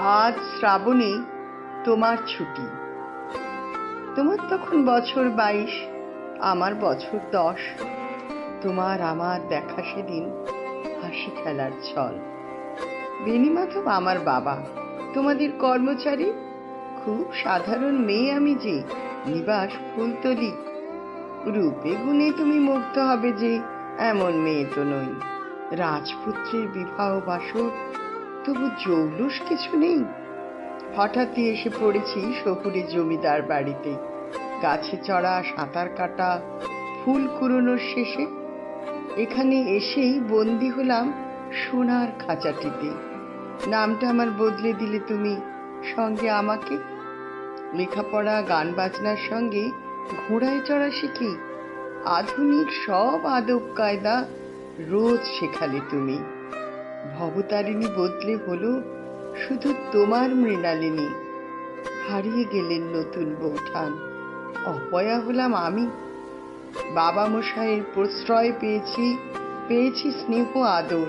আজ শ্রাবণে তোমার ছুটি। তোমার তখন বছর 22, আমার বছর 10। তোমার আমার দেখা সেদিন হাসি খেলার ছল। বেণীমাধব আমার বাবা, তোমাদের কর্মচারী। খুব সাধারণ মেয়ে আমি, যে নিবাস ফুলতলি। রূপে গুণে তুমি মুগ্ধ হবে যে এমন মেয়ে তো নই। রাজপুত্রের বিবাহ বাসর, তবু জৌলুস কিছু নেই। হঠাৎই এসে পড়েছি শহুরে জমিদার বাড়িতে। গাছে চড়া, সাঁতার কাটা, ফুল কুড়োনোর শেষে এখানে এসেই বন্দি হলাম সোনার খাঁচাটিতে। নামটা আমার বদলে দিলে তুমি, সঙ্গে আমাকে। লেখাপড়া, গান বাজনার সঙ্গে ঘোড়ায় চড়া শিখি। আধুনিক সব আদব কায়দা রোজ শেখালে তুমি। ভবতারিণী বদলে হলো শুধু তোমার মৃণালিনী। হারিয়ে গেলেন নতুন বৌঠান, অপয়া হলাম আমি। বাবা মশাইয়ের প্রশ্রয় পেয়েছি স্নেহ আদর।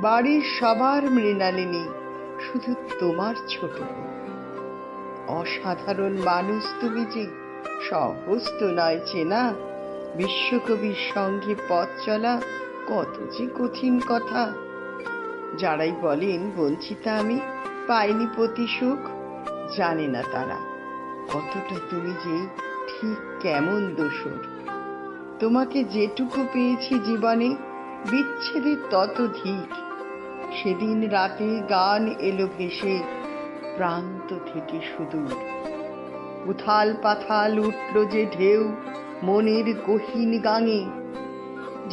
বাড়ির সবার মৃণালিনী, শুধু তোমার ছোট। অসাধারণ মানুষ তুমি, যে সহজ তো নয় চেনা। বিশ্বকবির সঙ্গে পথ চলা কত যে কঠিন কথা। যারাই বলেন বঞ্চিতা আমি, পাইনি পতি সুখ, জানে না তারা কতটা তুমি যে ঠিক কেমন দোসর। তোমাকে যেটুকু পেয়েছি জীবনে, বিচ্ছেদের তত ধিক। সেদিন রাতে গান এলো ভেসে প্রান্ত থেকে সুদূর। উথাল পাথাল উঠল যে ঢেউ মনের গহীন গাঙে।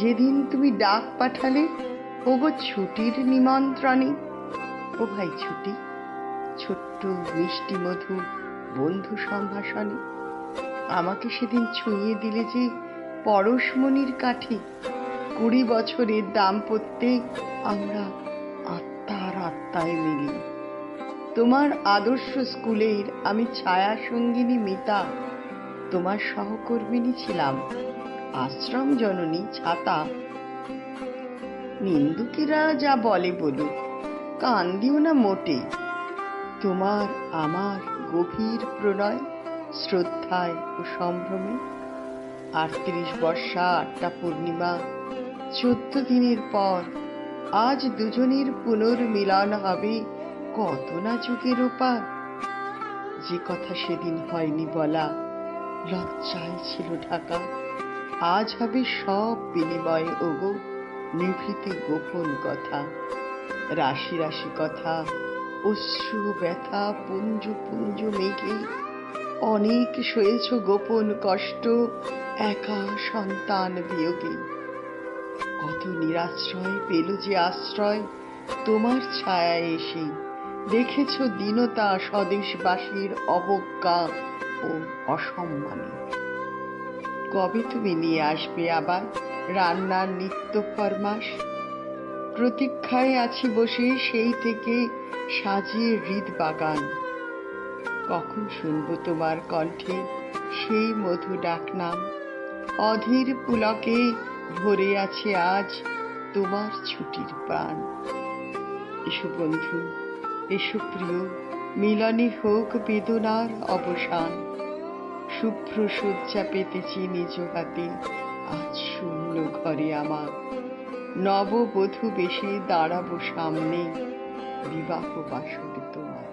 যেদিন তুমি ডাক পাঠালে ওগো ছুটির নিমন্ত্রণে। ও ভাই ছুটি, ছোট্ট মিষ্টি মধু বন্ধু সম্ভাষণে আমাকে সেদিন ছুঁয়ে দিলে যে পরশমণির কাঠে। 20 বছরের দাম্পত্যে আমরা আত্মার আত্মায় মিলি। তোমার আদর্শ স্কুলের আমি ছায়া সঙ্গিনী মিতা। তোমার সহকর্মিনী ছিলাম, আশ্রম জননী ছাতা। নিন্দুকেরা যা বলে বলুক, কান দিও না মোটে। তোমার আমার গভীর প্রণয়, শ্রদ্ধায় ও সম্ভ্রমে। 38 বর্ষা, 8টা পূর্ণিমা, 14 দিনের পর আজ দুজনের পুনর্মিলন হবে কত না যুগের ওপার। যে কথা সেদিন হয়নি বলা, লজ্জায় ছিল ঢাকা, আজ হবে সব বিনিময় ওগো নিভৃতে গোপন কথা। রাশি রাশি কথা, অশ্রু ব্যথা, পুঞ্জ পুঞ্জ মেঘে অনেক সয়েছ গোপন কষ্ট একা সন্তান বিয়োগে। কত নিরাশ্রয় পেল যে আশ্রয় তোমার ছায়ায় এসে। দেখেছ দীনতা, স্বদেশবাসীর অবজ্ঞা ও অসম্মানে। কবে তুমি নিয়ে আসবে আবার রান্নার নিত্য ফরমাস? প্রতীক্ষায় আছি বসে সেই থেকে সাজিয়ে হৃদ বাগান। কখন শুনবো তোমার কণ্ঠে সেই মধু ডাকনাম? অধীর পুলকে ভরে আছে আজ তোমার ছুটির প্রাণ। এসো বন্ধু, এসো প্রিয়, মিলনে হোক বেদনার অবসান। শুভ্র শয্যা পেতেছি নিজ হাতে, আজ শূন্য ঘরে আমার। নববধূ বেশে দাঁড়াবো সামনে, বিবাহ বাসরে তোমার।